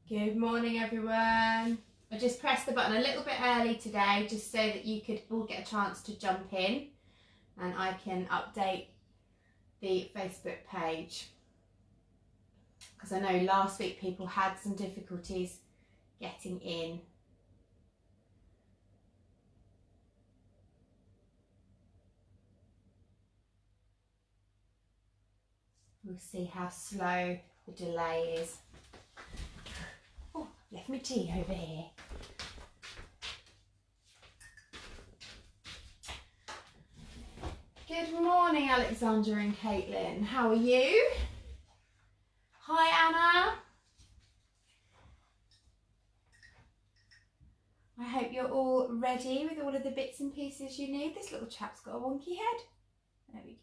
Good morning, everyone. I just pressed the button a little bit early today just so that you could all get a chance to jump in and I can update the Facebook page. Because I know last week people had some difficulties getting in. We'll see how slow the delay is. Oh, left my tea over here. Good morning, Alexandra and Caitlin. How are you? Hi, Anna. I hope you're all ready with all of the bits and pieces you need. This little chap's got a wonky head. There we go.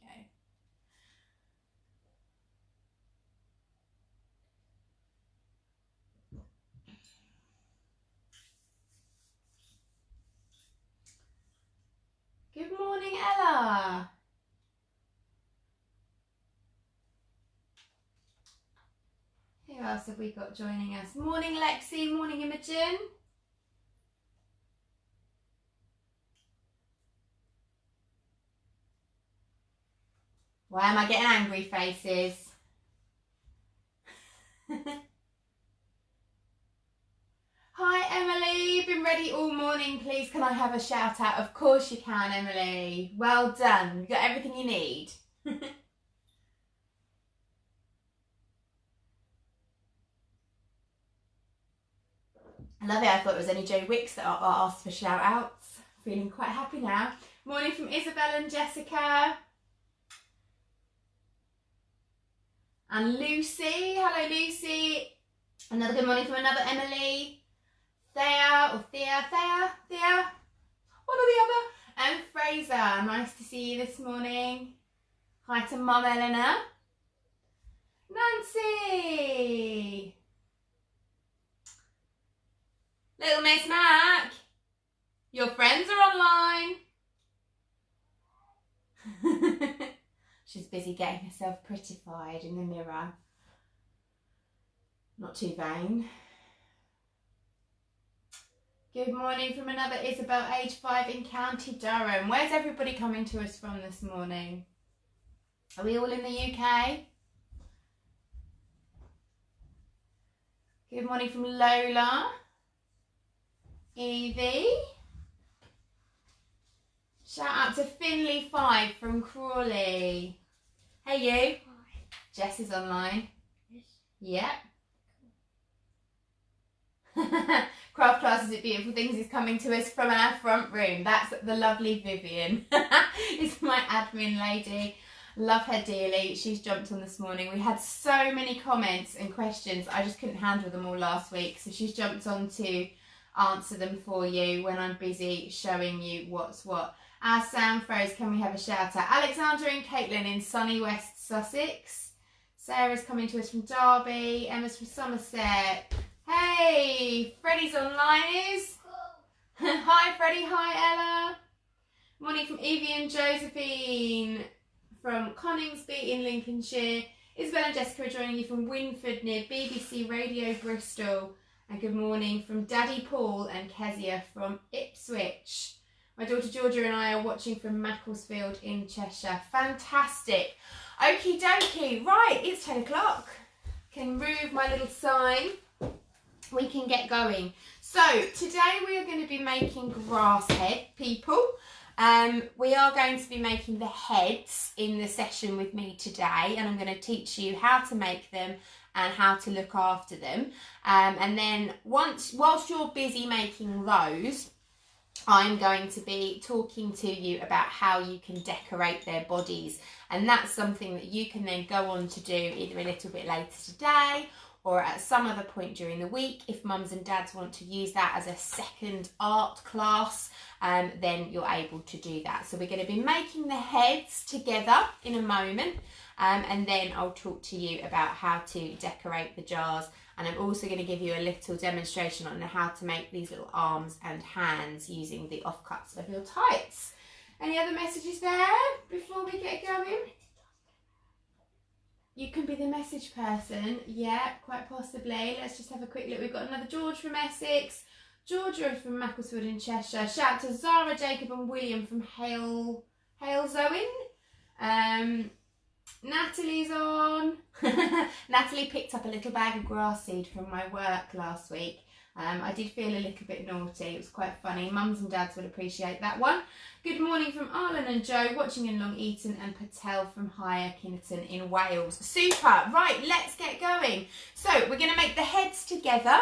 Good morning, Ella. Who else have we got joining us? Morning, Lexi. Morning, Imogen. Why am I getting angry faces? Hi, Emily. Been ready all morning. Please, can I have a shout out? Of course you can, Emily. Well done. You got everything you need. I love it. I thought it was only Joe Wicks that asked for shout outs. Feeling quite happy now. Morning from Isabel and Jessica. And Lucy. Hello, Lucy. Another good morning from another Emily. Thea, one or the other. And Fraser. Nice to see you this morning. Hi to Mum Eleanor. Nancy. Little Miss Mac, your friends are online. She's busy getting herself prettified in the mirror. Not too vain. Good morning from another Isabel, age 5 in County Durham. Where's everybody coming to us from this morning? Are we all in the UK? Good morning from Lola. Evie. Shout out to Finley 5 from Crawley. Hey you. Hi. Jess is online. Yes. Yep. Craft Classes at Beautiful Things is coming to us from our front room. That's the lovely Vivian. It's my admin lady. Love her dearly. She's jumped on this morning. We had so many comments and questions. I just couldn't handle them all last week. So she's jumped on to answer them for you when I'm busy showing you what's what. Our sound froze. Can we have a shout out? Alexandra and Caitlin in sunny West Sussex. Sarah's coming to us from Derby. Emma's from Somerset. Hey, Freddie's online is. Hi Freddie, hi Ella. Morning from Evie and Josephine from Coningsby in Lincolnshire. Isabel and Jessica are joining you from Winford near BBC Radio Bristol. And good morning from Daddy Paul and Kezia from Ipswich. My daughter Georgia and I are watching from Macclesfield in Cheshire. Fantastic. Okie dokie. Right, it's 10 o'clock. Can move my little sign. We can get going. So today we are going to be making grass head, people. We are going to be making the heads in the session with me today, and I'm going to teach you how to make them and how to look after them. And then whilst you're busy making those, I'm going to be talking to you about how you can decorate their bodies. And that's something that you can then go on to do either a little bit later today or at some other point during the week. If mums and dads want to use that as a second art class, then you're able to do that. So we're going to be making the heads together in a moment. And then I'll talk to you about how to decorate the jars, and I'm also going to give you a little demonstration on how to make these little arms and hands using the offcuts of your tights. Any other messages there before we get going? You can be the message person. Yeah, quite possibly. Let's just have a quick look. We've got another George from Essex, Georgia from Macclesfield in Cheshire. Shout out to Zara, Jacob and William from Halesowen. Natalie's on. Natalie picked up a little bag of grass seed from my work last week. I did feel a little bit naughty. It was quite funny. Mums and dads would appreciate that one. Good morning from Arlen and Joe, watching in Long Eaton, and Patel from Higher Kinnerton in Wales. Super. Right, let's get going. So we're going to make the heads together,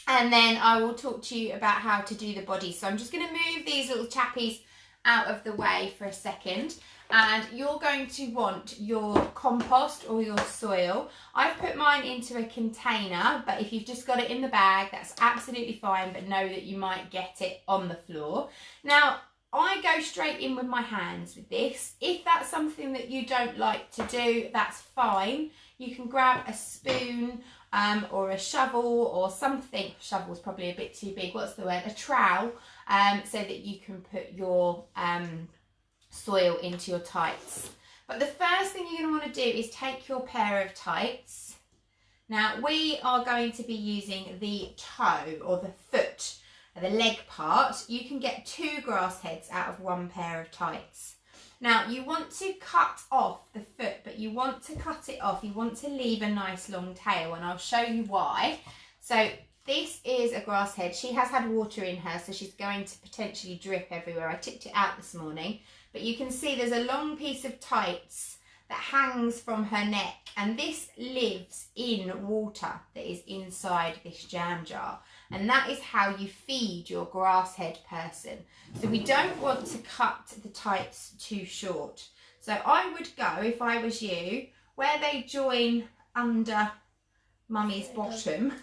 and then I will talk to you about how to do the body. So I'm just going to move these little chappies out of the way for a second. And you're going to want your compost or your soil. I've put mine into a container, but if you've just got it in the bag, that's absolutely fine, but know that you might get it on the floor. Now, I go straight in with my hands with this. If that's something that you don't like to do, that's fine. You can grab a spoon or a shovel or something. Shovel's probably a bit too big. What's the word? A trowel, so that you can put your soil into your tights. But the first thing you're going to want to do is take your pair of tights. Now we are going to be using the toe or the foot, the leg part. You can get 2 grass heads out of 1 pair of tights. Now you want to cut off the foot, but you want to cut it off. You want to leave a nice long tail, and I'll show you why. So this is a grass head. She has had water in her, so she's going to potentially drip everywhere. I tipped it out this morning. But you can see there's a long piece of tights that hangs from her neck, and this lives in water that is inside this jam jar, and that is how you feed your grass head person. So we don't want to cut the tights too short. So I would go, if I was you, where they join under mummy's bottom,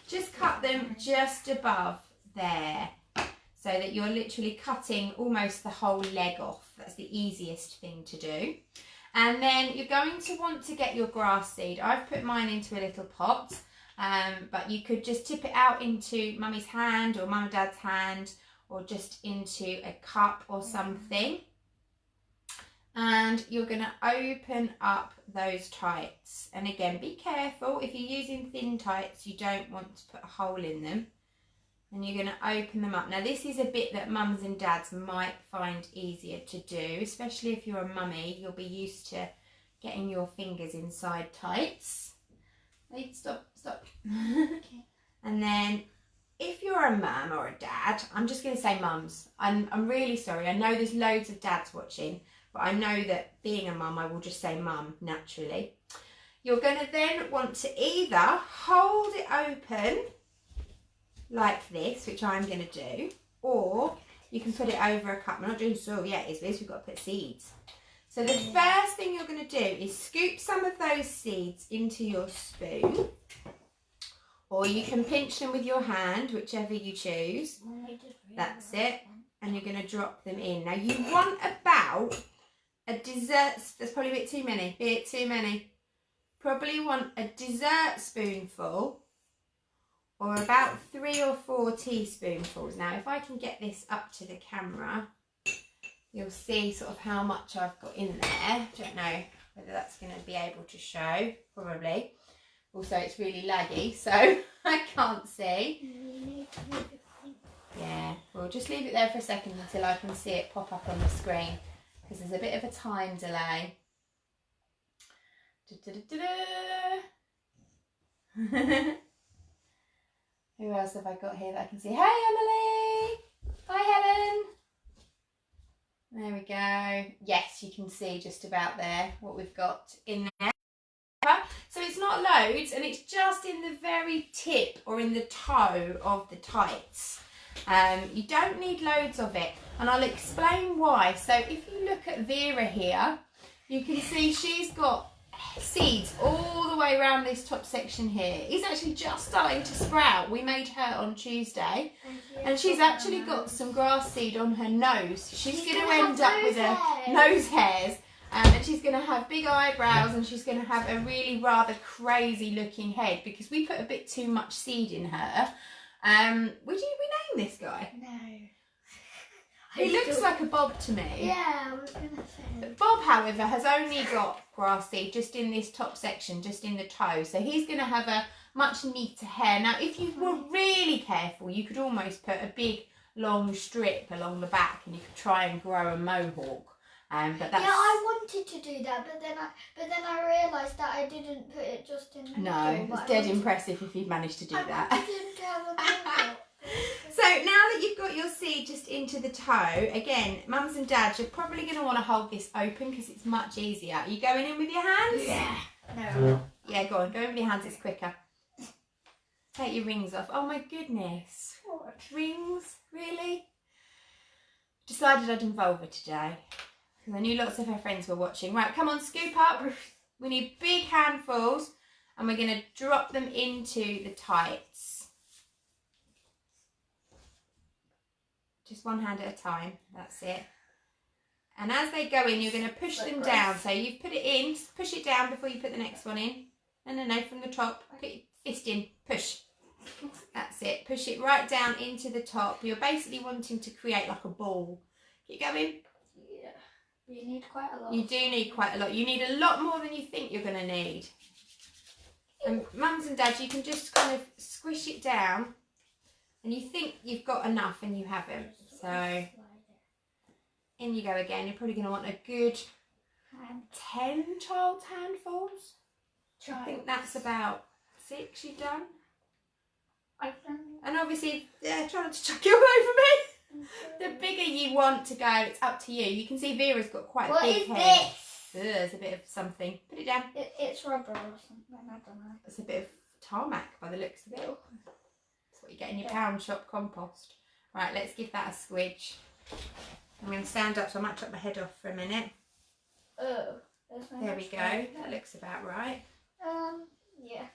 just cut them just above there, so that you're literally cutting almost the whole leg off. That's the easiest thing to do. And then you're going to want to get your grass seed. I've put mine into a little pot, but you could just tip it out into mummy's hand or mum and dad's hand, or just into a cup or something. And you're going to open up those tights. And again, be careful. If you're using thin tights, you don't want to put a hole in them. And you're going to open them up. Now this is a bit that mums and dads might find easier to do, especially if you're a mummy. You'll be used to getting your fingers inside tights. Wait, stop. Okay. And then if you're a mum or a dad, I'm just going to say mums. I'm really sorry. I know there's loads of dads watching, but I know that being a mum, I will just say mum naturally. You're going to then want to either hold it open like this, which I'm going to do, or you can put it over a cup. We're not doing soil yet, is this? We've got to put seeds. So the first thing you're going to do is scoop some of those seeds into your spoon, or you can pinch them with your hand, whichever you choose. That's it. And you're going to drop them in. Now you want about a dessert, that's probably a bit too many. Probably want a dessert spoonful, or about 3 or 4 teaspoonfuls. Now, if I can get this up to the camera, you'll see sort of how much I've got in there. Don't know whether that's going to be able to show, probably. Also, it's really laggy, so I can't see. Yeah, we'll just leave it there for a second until I can see it pop up on the screen, because there's a bit of a time delay. Who else have I got here that I can see? Hey, Emily! Hi, Helen! There we go. Yes, you can see just about there what we've got in there. So it's not loads, and it's just in the very tip or in the toe of the tights. You don't need loads of it, and I'll explain why. So if you look at Vera here, you can see she's got seeds all the way around this top section here. It's actually just starting to sprout. We made her on Tuesday, and she's actually got some grass seed on her nose. She's going to end up with a nose hairs, and she's going to have big eyebrows, and she's going to have a really rather crazy looking head because we put a bit too much seed in her. Would we name this guy? No. He looks like a bob to me. Yeah, I was going to say. But Bob, however, has only got grass seed just in this top section, just in the toe. So he's going to have a much neater hair. Now, if you were really careful, you could almost put a big long strip along the back and you could try and grow a mohawk. But that's... Yeah, I wanted to do that, but then I realised that I didn't put it just in the No, it's dead impressive if you've managed to do that. I didn't have a mohawk. So now that you've got your seed just into the toe, again, mums and dads, you're probably going to want to hold this open because it's much easier. Are you going in with your hands? Yeah. No. Yeah, go on, go in with your hands, it's quicker. Take your rings off. Oh my goodness. What? Rings? Really? Decided I'd involve her today because I knew lots of her friends were watching. Right, come on, scoop up. We need big handfuls and we're going to drop them into the tights. Just one hand at a time, that's it. And as they go in, you're going to push them down. So you've put it in, push it down before you put the next one in. No, from the top, put your fist in, push. That's it, push it right down into the top. You're basically wanting to create like a ball. Keep going. Yeah, you need quite a lot. You do need quite a lot. You need a lot more than you think you're going to need. And mums and dads, you can just kind of squish it down. And you think you've got enough and you haven't. So in you go again. You're probably going to want a good 10 child's handfuls. I think that's about 6 you've done. And obviously, try not to chuck it all over me. The bigger you want to go, it's up to you. You can see Vera's got quite a big head. What is this? There's a bit of something. Put it down. It's rubber or something. I don't know. It's a bit of tarmac by the looks of it. That's what you get in your pound shop compost. Right, let's give that a squidge. I'm going to stand up, so I might chop my head off for a minute. Oh, there we go. That looks about right. Yeah.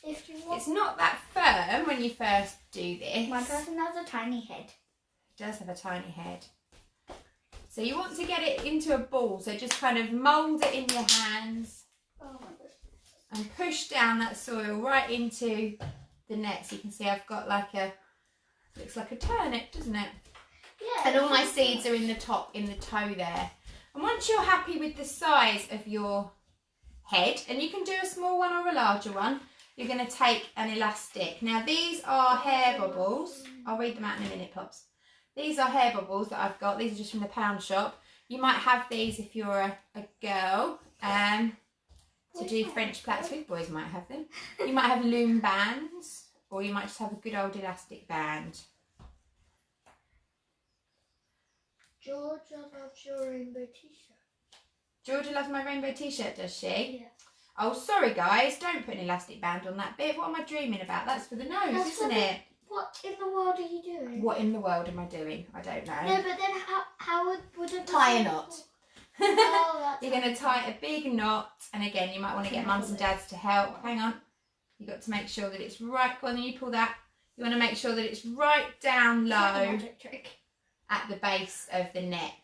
If you want. It's not that firm when you first do this. My person has a tiny head. It does have a tiny head. So you want to get it into a ball, so just kind of mould it in your hands. Oh my goodness. And push down that soil right into the net. So you can see I've got like a, looks like a turnip, doesn't it? Yeah. And all my seeds are in the top, in the toe there. And once you're happy with the size of your head, and you can do a small one or a larger one, you're going to take an elastic. Now these are hair bubbles. I'll read them out in a minute, Pops. These are hair bubbles that I've got. These are just from the pound shop. You might have these if you're a girl to do French plaits with. Boys might have them. You might have loom bands, or you might just have a good old elastic band. Georgia loves your rainbow t-shirt. Georgia loves my rainbow t-shirt, does she? Yeah. Oh, sorry guys, don't put an elastic band on that bit. What am I dreaming about? That's for the nose, isn't it? What in the world are you doing? What in the world am I doing? I don't know. No, but then how would it Tie a knot. Oh, that's You're going to tie a big knot, and again, you might want to get mums and dads to help. Hang on. You've got to make sure that it's right. Go on, then you pull that. You want to make sure that it's right down low magic trick. at the base of the neck.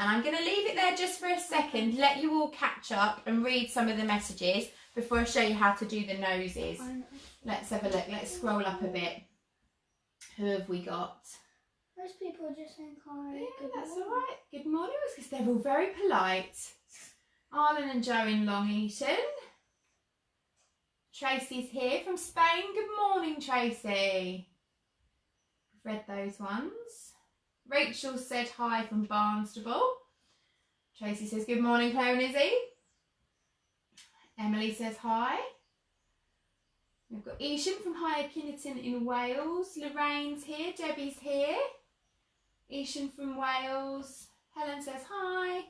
And I'm going to leave it there just for a second, let you all catch up and read some of the messages before I show you how to do the noses. Let's have a look. Let's scroll up a bit. Who have we got? Most people are just saying hi. Yeah, that's all right. Good morning, because they're all very polite. Arlen and Joe in Long Eaton. Tracy's here from Spain. Good morning, Tracy. I've read those ones. Rachel said hi from Barnstable. Tracy says good morning, Claire and Izzy. Emily says hi. We've got Ishan from Higher Kinnerton in Wales. Lorraine's here. Debbie's here. Ishan from Wales. Helen says hi.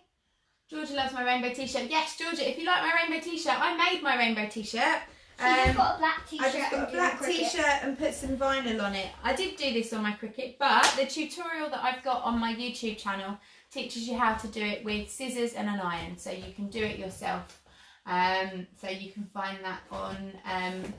Georgia loves my rainbow t-shirt. Yes, Georgia, if you like my rainbow t-shirt, I made my rainbow t-shirt. So you've got a black t-shirt. I just got a black t-shirt and put some vinyl on it. I did do this on my Cricut, but the tutorial that I've got on my YouTube channel teaches you how to do it with scissors and an iron, so you can do it yourself. So you can find that on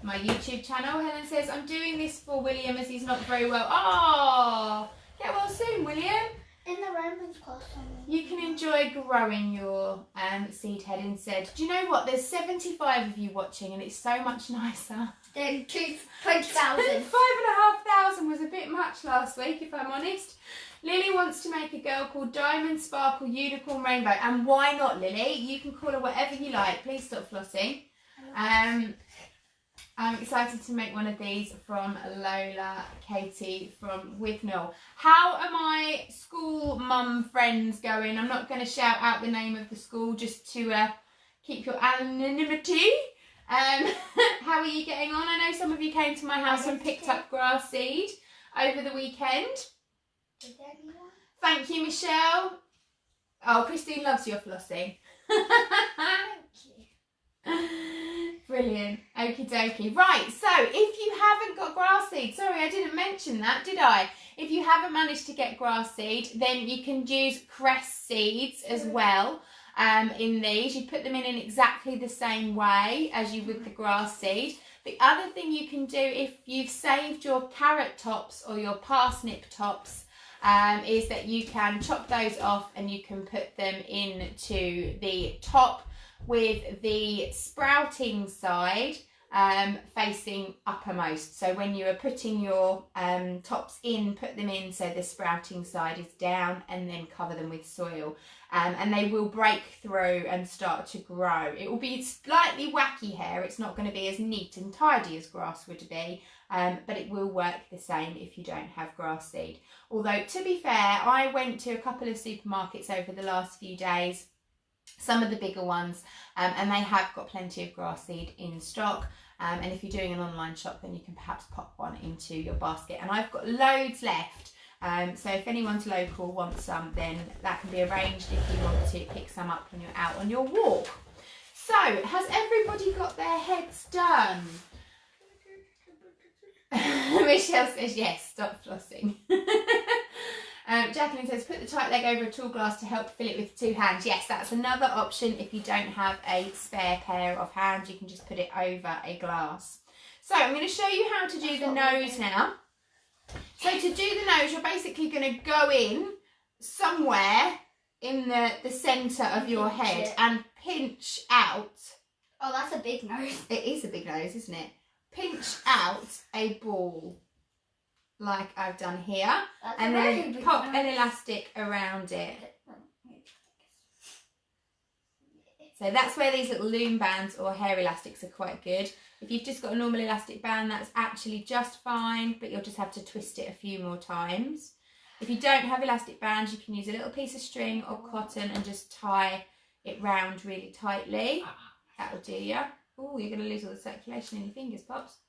my YouTube channel. Helen says, I'm doing this for William as he's not very well. Oh, get well soon, William. In the Romans class, you can enjoy growing your seed head instead. Do you know what? There's 75 of you watching, and it's so much nicer. Then 20,000. 5,500 was a bit much last week, if I'm honest. Lily wants to make a girl called Diamond, Sparkle, Unicorn, Rainbow. And why not, Lily? You can call her whatever you like. Please stop flossing. I'm excited to make one of these from Lola, Katie from Withnell. How are my school mum friends going? I'm not going to shout out the name of the school just to keep your anonymity. How are you getting on? I know some of you came to my house and picked up grass seed over the weekend. Thank you, Michelle. Oh, Christine loves your flossing. Thank you. Brilliant. Okie dokie. Right, so if you haven't got grass seed, sorry, I didn't mention that, did I? If you haven't managed to get grass seed, then you can use cress seeds as well in these. You put them in exactly the same way as you would the grass seed. The other thing you can do if you've saved your carrot tops or your parsnip tops is that you can chop those off and you can put them into the top with the sprouting side facing uppermost. So when you are putting your tops in, put them in so the sprouting side is down, and then cover them with soil. And they will break through and start to grow. It will be slightly wacky hair. It's not going to be as neat and tidy as grass would be, but it will work the same if you don't have grass seed. Although, to be fair, I went to a couple of supermarkets over the last few days, some of the bigger ones, and they have got plenty of grass seed in stock. And if you're doing an online shop, then you can perhaps pop one into your basket. And I've got loads left. So if anyone's local wants some, then that can be arranged if you want to pick some up when you're out on your walk. So, has everybody got their heads done? Michelle says yes, stop flossing. Jacqueline says, put the tight leg over a tall glass to help fill it with 2 hands. Yes, that's another option. If you don't have a spare pair of hands, you can just put it over a glass. So I'm going to show you how to do the nose now. So to do the nose, you're basically going to go in somewhere in the centre of your head and pinch out. Oh, that's a big nose. It is a big nose, isn't it? Pinch out a ball like I've done here, and then pop an elastic around it. So that's where these little loom bands or hair elastics are quite good. If you've just got a normal elastic band, that's actually just fine, but you'll just have to twist it a few more times. If you don't have elastic bands, you can use a little piece of string or cotton and just tie it round really tightly. That'll do you. Oh, you're going to lose all the circulation in your fingers, Pops.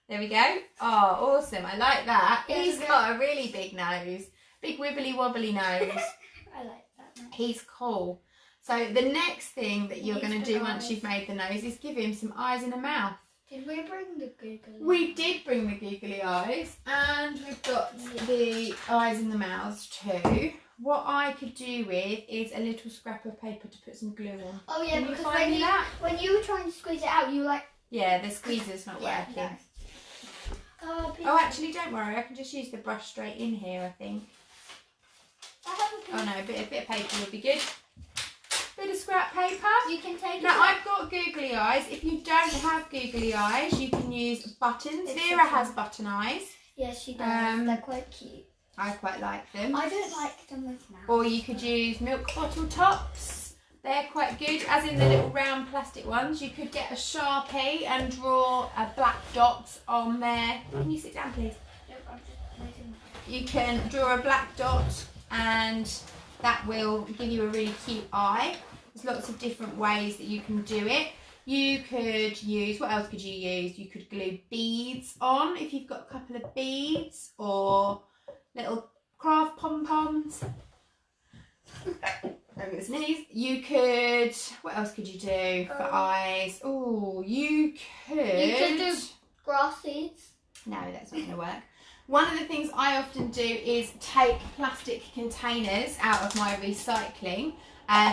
There we go. Oh, awesome. I like that. He's got a really big nose. Big wibbly wobbly nose. I like that nose. He's cool. So the next thing that you're going to do once you've made the nose is give him some eyes and a mouth. Did we bring the googly? We did bring the googly eyes, and we've got the eyes and the mouths too. What I could do with is a little scrap of paper to put some glue on. Oh yeah, Can because when you were trying to squeeze it out, you were like... Yeah, the squeezer's not working. No. Oh, actually, don't worry. I can just use the brush straight in here, I think. Oh no, a bit of paper would be good. Bit of scrap paper. You can take it. Now, I've got googly eyes. If you don't have googly eyes, you can use buttons. Vera has button eyes. Yes, she does. They're quite cute. I quite like them. I don't like them with mouth. Or you could use milk bottle tops. They're quite good, as in the little round plastic ones. You could get a Sharpie and draw a black dot on there. Can you sit down, please? Nope, I'm just waiting. You can draw a black dot and that will give you a really cute eye. There's lots of different ways that you can do it. You could use, what else could you use? You could glue beads on if you've got a couple of beads, or little craft pom-poms. I'm going to sneeze. You could, what else could you do for eyes? Oh, you could do grass seeds. No, that's not going to work. One of the things I often do is take plastic containers out of my recycling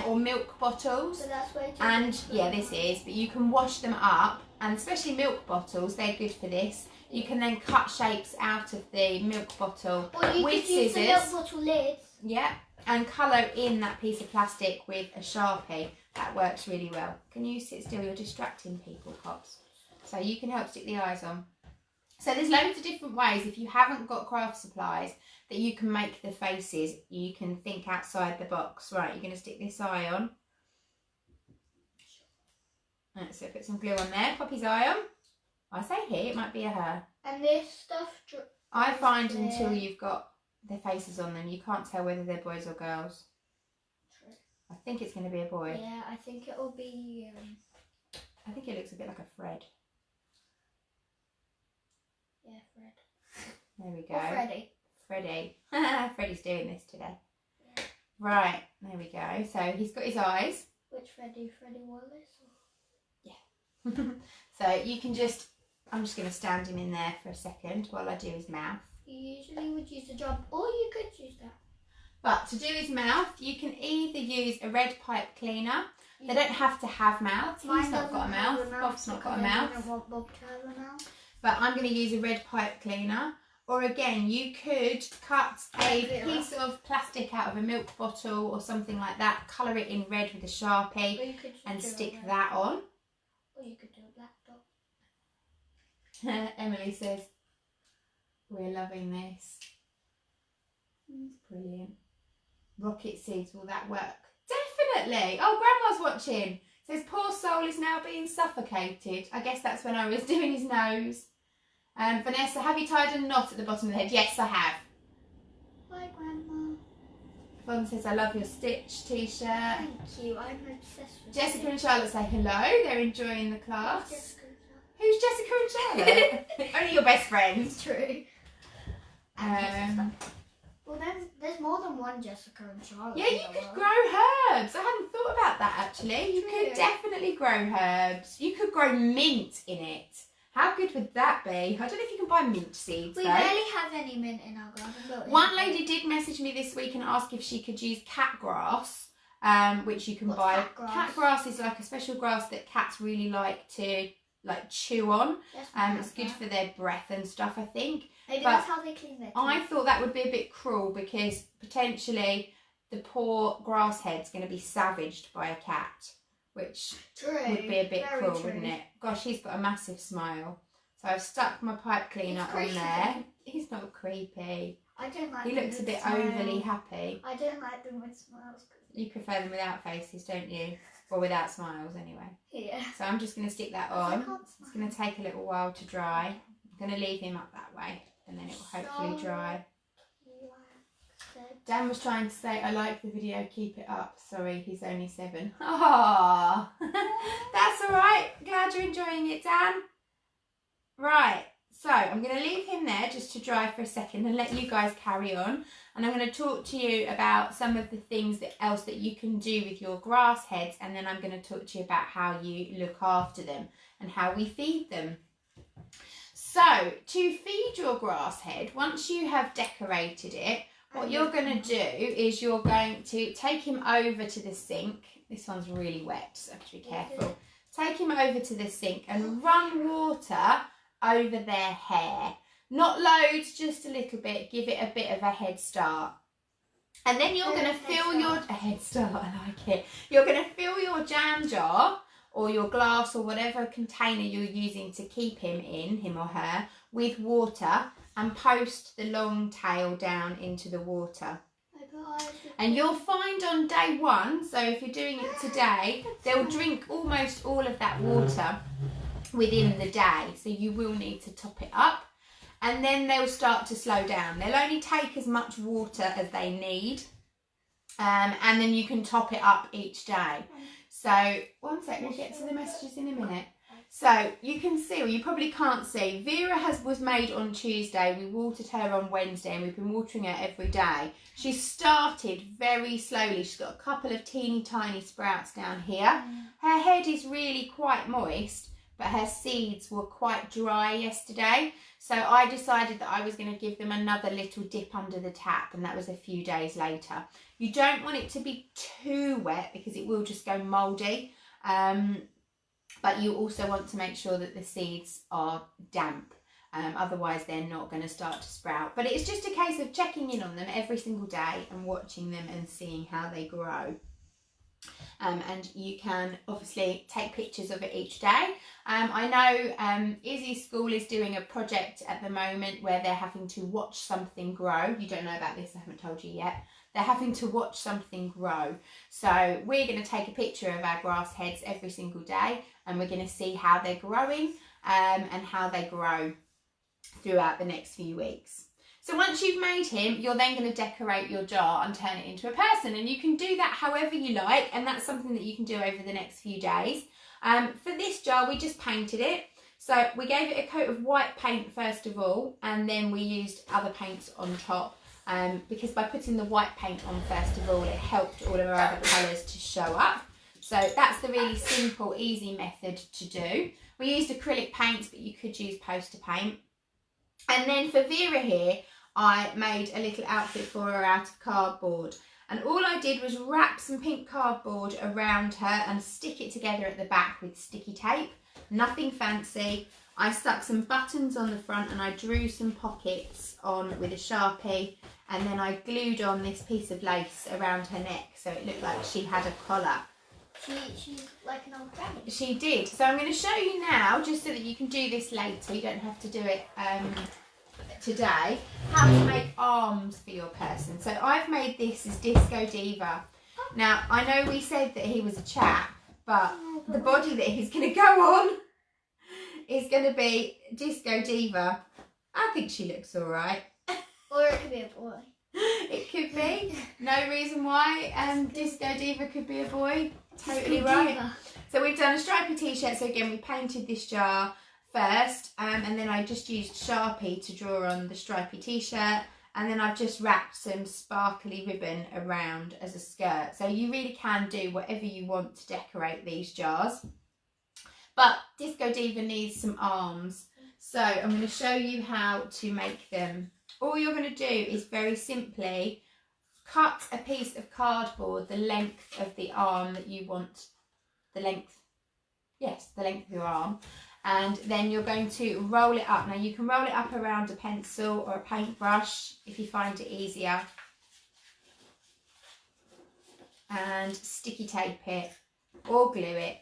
or milk bottles. So that's where and yeah, this is, but you can wash them up, and especially milk bottles, they're good for this. You can then cut shapes out of the milk bottle Or you with could use scissors. the milk bottle lids. Yeah, and colour in that piece of plastic with a Sharpie. That works really well. Can you sit still? You're distracting people, Cops. So you can help stick the eyes on. So there's loads of different ways, if you haven't got craft supplies, that you can make the faces. You can think outside the box. Right, you're going to stick this eye on. Right, so put some glue on there. Poppy's eye on. I say he, it might be a her. And this stuff... I find until you've got their faces on them, you can't tell whether they're boys or girls. True. I think it's going to be a boy. Yeah, I think it will be... I think it looks a bit like a Fred. Yeah, Fred. There we go. Or Freddy. Freddie. Freddie's doing this today. Yeah. Right, there we go. So he's got his eyes. Which Freddy? Freddy Wallace? Yeah. So you can just, I'm just going to stand him in there for a second while I do his mouth. You usually would use a job, or you could use that. But to do his mouth, you can either use a red pipe cleaner. They don't have to have mouths. He's not got a mouth. Bob's not got a mouth. I don't want Bob to have a mouth. But I'm going to use a red pipe cleaner. Or again, you could cut a piece of plastic out of a milk bottle or something like that, colour it in red with a Sharpie and stick that on. Or you could do a black dot. Emily says, we're loving this. It's brilliant. Rocket seeds, will that work? Definitely. Oh, Grandma's watching. Says, poor soul is now being suffocated. I guess that's when I was doing his nose. Vanessa, have you tied a knot at the bottom of the head? Yes, I have. Hi, Grandma. Yvonne says, I love your Stitch t-shirt. Thank you. I'm obsessed with Jessica it. and Charlotte say hello. They're enjoying the class. Jessica and Charlotte. Who's Jessica and Charlotte? Only your best friends. True. Well, there's more than one Jessica and Charlotte. Yeah, you could grow herbs. I hadn't thought about that actually. You could definitely grow herbs. You could grow mint in it. How good would that be? I don't know if you can buy mint seeds We though. barely have any mint in our garden. But One lady did message me this week and ask if she could use cat grass, which you can What's buy. cat grass? Cat grass is like a special grass that cats really like to chew on. It's good for their breath and stuff, I think. Maybe but that's how they clean their teeth. I thought that would be a bit cruel because potentially the poor grass head's going to be savaged by a cat, which would be a bit cruel, wouldn't it? Gosh, he's got a massive smile. So I've stuck my pipe cleaner on there. He's not creepy. I don't like He them looks a with bit smiles. overly happy. I don't like them with smiles. You prefer them without faces, don't you? Or without smiles, anyway. Yeah. So I'm just going to stick that I on. can't It's going to take a little while to dry. I'm going to leave him up that way, and then it will hopefully dry. Dan was trying to say, I like the video, keep it up. Sorry, he's only 7. Aww. That's alright. Glad you're enjoying it, Dan. Right, so I'm going to leave him there just to dry for a second and let you guys carry on. And I'm going to talk to you about some of the things else that you can do with your grass heads. And then I'm going to talk to you about how you look after them and how we feed them. So, to feed your grass head, once you have decorated it, what you're going to do is you're going to take him over to the sink. This one's really wet, so I have to be careful. Take him over to the sink and run water over their hair. Not loads, just a little bit. Give it a bit of a head start. And then you're going to fill your... A head start, I like it. You're going to fill your jam jar or your glass or whatever container you're using to keep him in, him or her, with water and post the long tail down into the water. And you'll find on day 1, so if you're doing it today, they'll drink almost all of that water within the day. So you will need to top it up. And then they'll start to slow down. They'll only take as much water as they need. And then you can top it up each day. So, one sec, we'll get to the messages in a minute. So, you can see, or you probably can't see, Vera was made on Tuesday. We watered her on Wednesday and we've been watering her every day. She started very slowly. She's got a couple of teeny tiny sprouts down here. Her head is really quite moist, but her seeds were quite dry yesterday. So I decided that I was going to give them another little dip under the tap, and that was a few days later. You don't want it to be too wet because it will just go mouldy. But you also want to make sure that the seeds are damp. Otherwise they're not going to start to sprout. But it's just a case of checking in on them every single day and watching them and seeing how they grow. And you can obviously take pictures of it each day. I know Izzy's school is doing a project at the moment where they're having to watch something grow. You don't know about this, I haven't told you yet. They're having to watch something grow. So we're going to take a picture of our grass heads every single day, and we're going to see how they're growing and how they grow throughout the next few weeks. So once you've made him, you're then going to decorate your jar and turn it into a person. And you can do that however you like, and that's something that you can do over the next few days. For this jar, we just painted it. So we gave it a coat of white paint first of all, and then we used other paints on top. Because by putting the white paint on first of all, it helped all of our other colours to show up. So that's the really simple, easy method to do. We used acrylic paints, but you could use poster paint. And then for Vera here, I made a little outfit for her out of cardboard. And all I did was wrap some pink cardboard around her and stick it together at the back with sticky tape. Nothing fancy. I stuck some buttons on the front and I drew some pockets on with a Sharpie. And then I glued on this piece of lace around her neck so it looked like she had a collar. She's like an old granny. She did. So I'm going to show you now, just so that you can do this later. You don't have to do it today, how to make arms for your person. So I've made this as Disco Diva. Now, I know we said that he was a chap, but the body that he's going to go on is going to be Disco Diva. I think she looks all right. Or it could be a boy. It could be. No reason why Disco Diva could be a boy. Totally right. So we've done a stripy t-shirt. So again, we painted this jar first, and then I just used Sharpie to draw on the stripy t-shirt, and then I've just wrapped some sparkly ribbon around as a skirt. So you really can do whatever you want to decorate these jars. But Disco Diva needs some arms. So I'm going to show you how to make them. All you're going to do is very simply cut a piece of cardboard the length of the arm that you want, the length of your arm, and then you're going to roll it up. Now you can roll it up around a pencil or a paintbrush if you find it easier, and sticky tape it or glue it.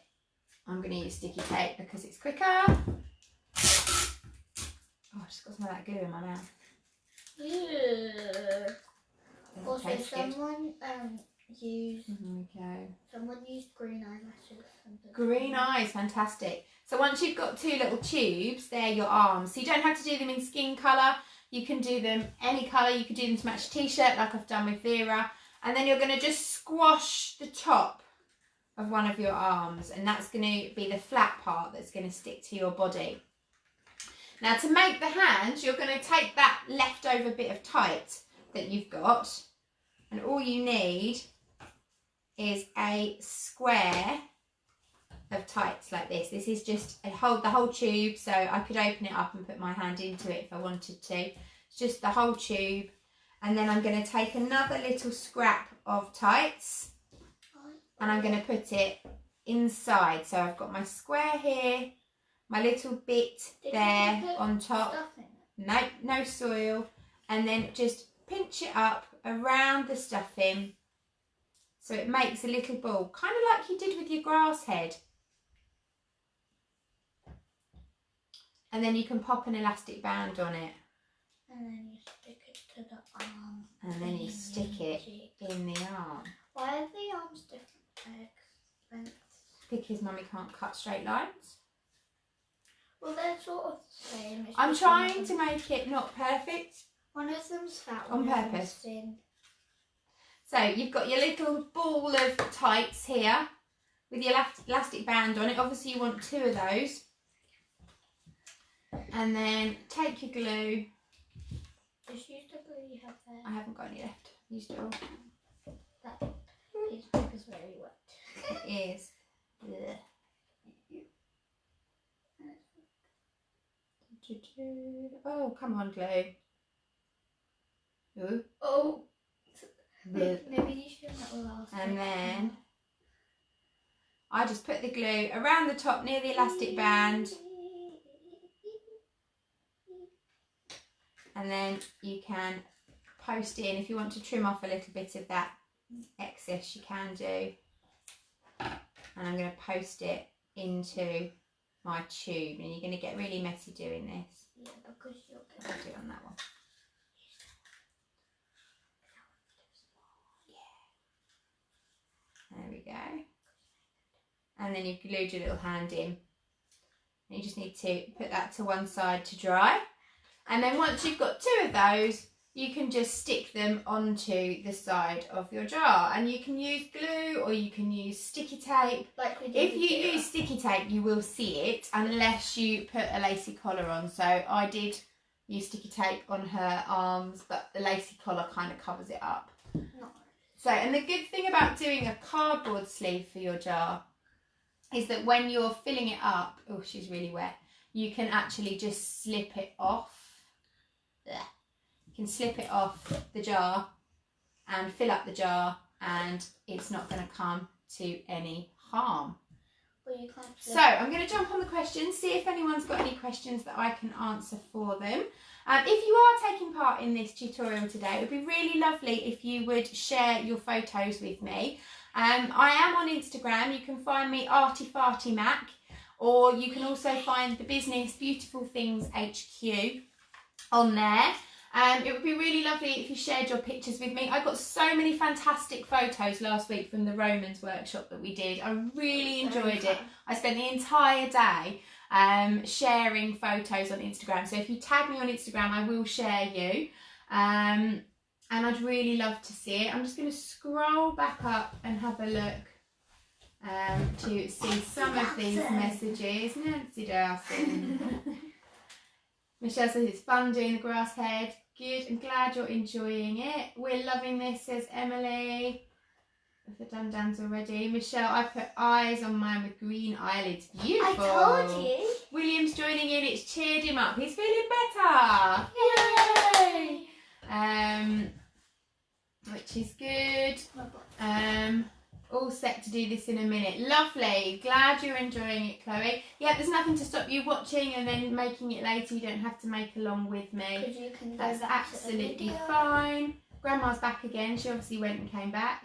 I'm going to use sticky tape because it's quicker. Oh, I just got some of that glue in my mouth. Yeah. Also, someone used green eyelashes. Green eyes, fantastic. So once you've got two little tubes, they're your arms. So you don't have to do them in skin colour. You can do them any colour. You could do them to match a t-shirt like I've done with Vera. And then you're going to just squash the top of one of your arms, and that's going to be the flat part that's going to stick to your body. Now to make the hands, you're going to take that leftover bit of tight that you've got, and all you need is a square of tights like this. This is just the whole tube, so I could open it up and put my hand into it if I wanted to. It's just the whole tube, and then I'm going to take another little scrap of tights and I'm going to put it inside. So I've got my square here, my little bit there on top. Nope, no soil. And then just pinch it up around the stuffing so it makes a little ball, kind of like you did with your grass head. And then you can pop an elastic band on it. And then you stick it to the arm. And then you stick it in the arm. Why are the arms different legs? Because Mummy can't cut straight lines. Well, they're sort of the same. I'm trying to make it not perfect. One of them's fat, on one of purpose. them's thin. So you've got your little ball of tights here with your elastic band on it. Obviously you want two of those. And then take your glue. Just use the glue you have there. I haven't got any left. Used it all. That piece of paper is very wet. It is. Ugh. Oh, come on, glue. Ooh. Oh. Ugh. Maybe you should not last. And then I just put the glue around the top near the elastic band. and then you can post it in. If you want to trim off a little bit of that excess, you can do. And I'm going to post it into my tube, and you're going to get really messy doing this. Yeah, because you're I'll do it on that one. Yeah. There we go. And then you've glued your little hand in. And you just need to put that to one side to dry. And then once you've got 2 of those, you can just stick them onto the side of your jar. And you can use glue or you can use sticky tape. like we did If with you Kira. use sticky tape, you will see it unless you put a lacy collar on. So I did use sticky tape on her arms, but the lacy collar kind of covers it up. Not So, and the good thing about doing a cardboard sleeve for your jar is that when you're filling it up, oh, she's really wet, you can actually just slip it off. There. You can slip it off the jar and fill up the jar, and it's not going to come to any harm. Well, you can't. So I'm going to jump on the questions, see if anyone's got any questions that I can answer for them. If you are taking part in this tutorial today, it would be really lovely if you would share your photos with me. I am on Instagram. You can find me ArtyFartyMac, or you can also find the business Beautiful Things HQ on there. It would be really lovely if you shared your pictures with me. I got so many fantastic photos last week from the Romans workshop that we did. I really enjoyed it. I spent the entire day sharing photos on Instagram. So if you tag me on Instagram, I will share you. And I'd really love to see it. I'm just going to scroll back up and have a look to see some of these messages. Nancy Dawson. Michelle says it's fun doing the grass head. Good, I'm glad you're enjoying it. We're loving this, says Emily. The dandans already. Michelle, I put eyes on mine with green eyelids. Beautiful. I told you. William's joining in. It's cheered him up. He's feeling better. Yay! Which is good. All set to do this in a minute. Lovely. Glad you're enjoying it, Chloe. Yeah, there's nothing to stop you watching and then making it later. You don't have to make along with me. You can That's go back absolutely to the video. fine. Grandma's back again. She obviously went and came back.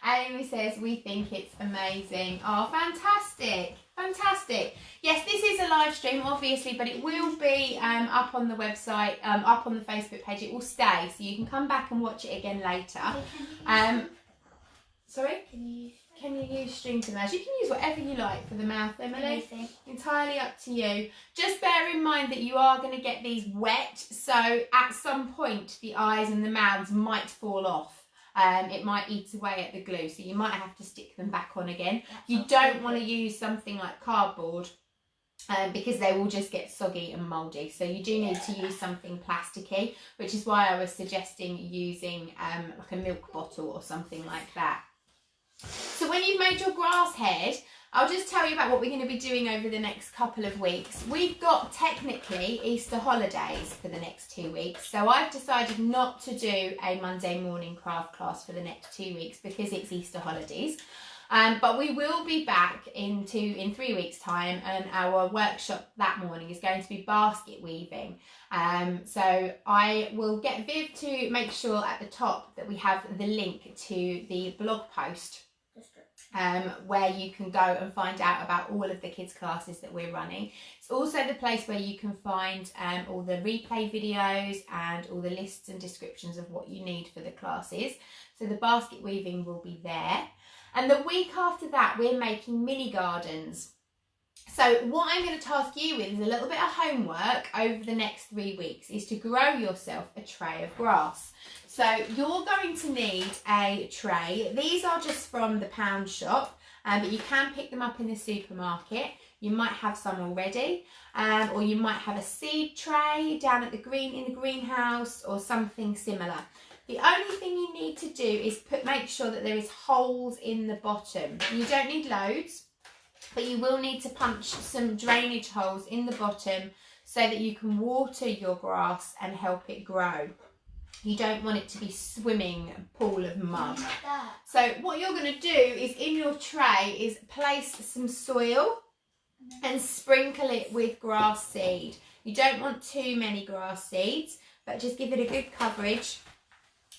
Amy says, we think it's amazing. Oh, fantastic. Fantastic. Yes, this is a live stream, obviously, but it will be up on the website, up on the Facebook page. It will stay, so you can come back and watch it again later. Sorry? Can you use string to mouth? You can use whatever you like for the mouth, Emily. Anything. Entirely up to you. Just bear in mind that you are going to get these wet, so at some point the eyes and the mouths might fall off. It might eat away at the glue, so you might have to stick them back on again. You don't want to use something like cardboard because they will just get soggy and mouldy. So you do need to use something plasticky, which is why I was suggesting using like a milk bottle or something like that. So when you've made your grass head, I'll just tell you about what we're going to be doing over the next couple of weeks. We've got technically Easter holidays for the next 2 weeks, so I've decided not to do a Monday morning craft class for the next 2 weeks because it's Easter holidays. But we will be back in 3 weeks' time, and our workshop that morning is going to be basket weaving. So I will get Viv to make sure at the top that we have the link to the blog post where you can go and find out about all of the kids' classes that we're running. It's also the place where you can find all the replay videos and all the lists and descriptions of what you need for the classes. So the basket weaving will be there. And the week after that, we're making mini gardens. So what I'm going to task you with is a little bit of homework over the next 3 weeks, is to grow yourself a tray of grass. So you're going to need a tray. These are just from the pound shop, but you can pick them up in the supermarket. You might have some already, or you might have a seed tray down at the greenhouse or something similar. The only thing you need to do is make sure that there is holes in the bottom. You don't need loads, but you will need to punch some drainage holes in the bottom so that you can water your grass and help it grow. You don't want it to be swimming pool of mud. So what you're going to do is in your tray is place some soil and sprinkle it with grass seed. You don't want too many grass seeds. but just give it a good coverage.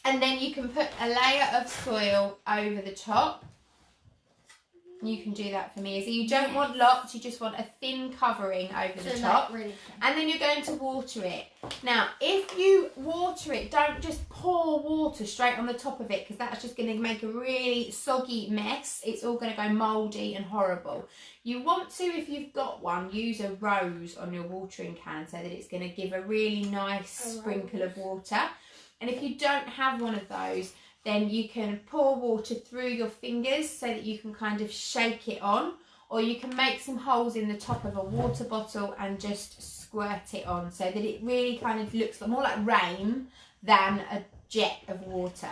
And then you can put a layer of soil over the top. You can do that for me, Izzy. You don't want lots, you just want a thin covering over the top. Really thin. And then you're going to water it. Now, if you water it, don't just pour water straight on the top of it, because that's just going to make a really soggy mess. It's all going to go mouldy and horrible. You want to, if you've got one, use a rose on your watering can so that it's going to give a really nice sprinkle of water. And if you don't have one of those, then you can pour water through your fingers so that you can kind of shake it on, or you can make some holes in the top of a water bottle and just squirt it on so that it really kind of looks more like rain than a jet of water.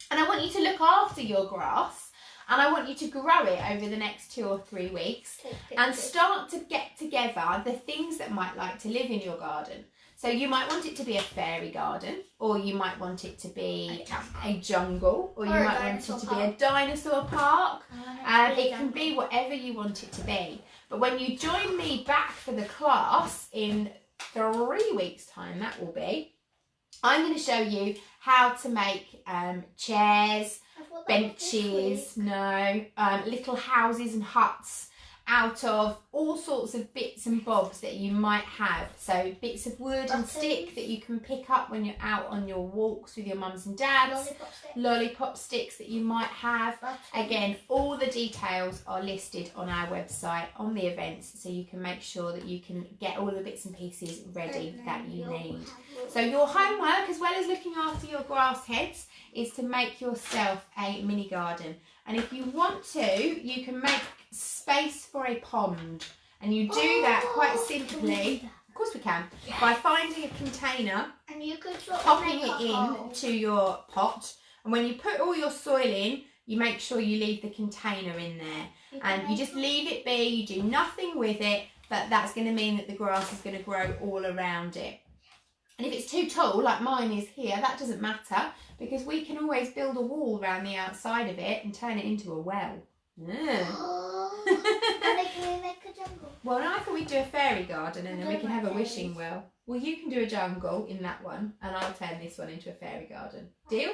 And I want you to look after your grass, and I want you to grow it over the next 2 or 3 weeks and start to get together the things that might like to live in your garden. So you might want it to be a fairy garden, or you might want it to be a jungle, or you might want it to be a dinosaur park. It can be whatever you want it to be. But when you join me back for the class in 3 weeks' time, that will be, I'm going to show you how to make chairs, benches, little houses and huts out of all sorts of bits and bobs that you might have. So bits of wood and stick that you can pick up when you're out on your walks with your mums and dads. Lollipop sticks that you might have. Again, all the details are listed on our website on the events, so you can make sure that you can get all the bits and pieces ready that you need. So your homework, as well as looking after your grass heads, is to make yourself a mini garden. And if you want to, you can make space for a pond, and you do that quite simply. Of course we can. By finding a container and you could popping it in to your pot, and when you put all your soil in, you make sure you leave the container in there, and you just leave it be. You do nothing with it, but that's going to mean that the grass is going to grow all around it. And if it's too tall, like mine is here, that doesn't matter, because we can always build a wall around the outside of it and turn it into a well. And then can we make a jungle? Well, I thought we'd do a fairy garden, and then we can have a wishing well. Well, you can do a jungle in that one, and I'll turn this one into a fairy garden. Deal?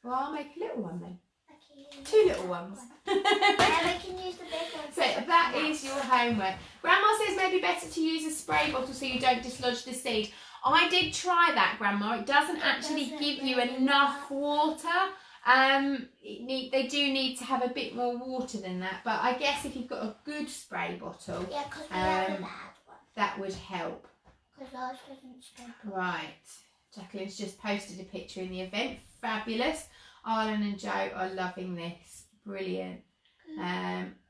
Well, I'll make a little one then. 2 little ones. And we can use the big one. So that is your homework. Grandma says maybe better to use a spray bottle so you don't dislodge the seed. I did try that, Grandma. It doesn't actually give you enough water. They do need to have a bit more water than that, but I guess if you've got a good spray bottle, that would help. Because ours doesn't spray. Right. Jacqueline's just posted a picture in the event. Fabulous. Arlen and Joe are loving this. Brilliant.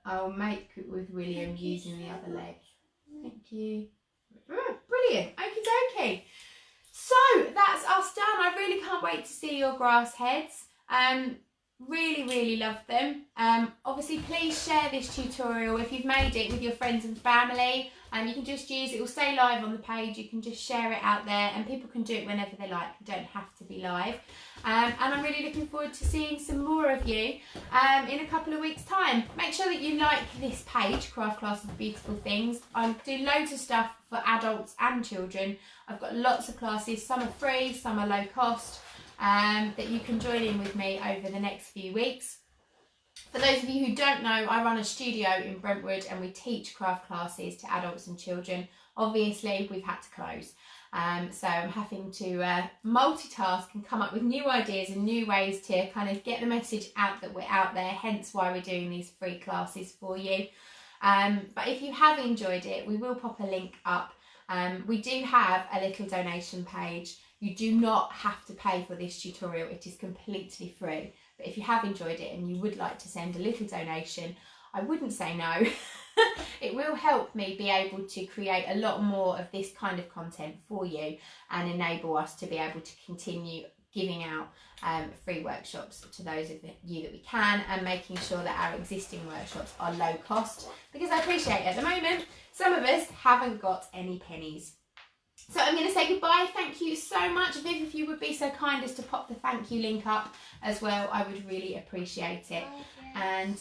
I'll make it with William using the other leg. Thank you. Brilliant. Okie dokie. So that's us done. I really can't wait to see your grass heads. Really love them. Obviously, please share this tutorial if you've made it with your friends and family. You can just use it will stay live on the page. You can just share it out there, and people can do it whenever they like. You don't have to be live. And I'm really looking forward to seeing some more of you in a couple of weeks' time. Make sure that you like this page, Craft Classes Beautiful Things. I do loads of stuff for adults and children. I've got lots of classes. Some are free, some are low cost, that you can join in with me over the next few weeks. For those of you who don't know, I run a studio in Brentwood, and we teach craft classes to adults and children. Obviously, we've had to close. So I'm having to multitask and come up with new ideas and new ways to kind of get the message out that we're out there, hence why we're doing these free classes for you. But if you have enjoyed it, we will pop a link up. We do have a little donation page. You do not have to pay for this tutorial. It is completely free. But if you have enjoyed it and you would like to send a little donation, I wouldn't say no. It will help me be able to create a lot more of this kind of content for you and enable us to be able to continue giving out free workshops to those of you that we can, and making sure that our existing workshops are low cost, because I appreciate at the moment some of us haven't got any pennies. So I'm going to say goodbye. Thank you so much. Viv, if you would be so kind as to pop the thank you link up as well, I would really appreciate it. And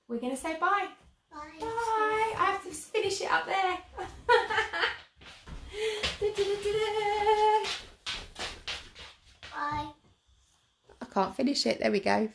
we're going to say bye. Bye. Bye. I have to finish it up there. can't finish it. There we go.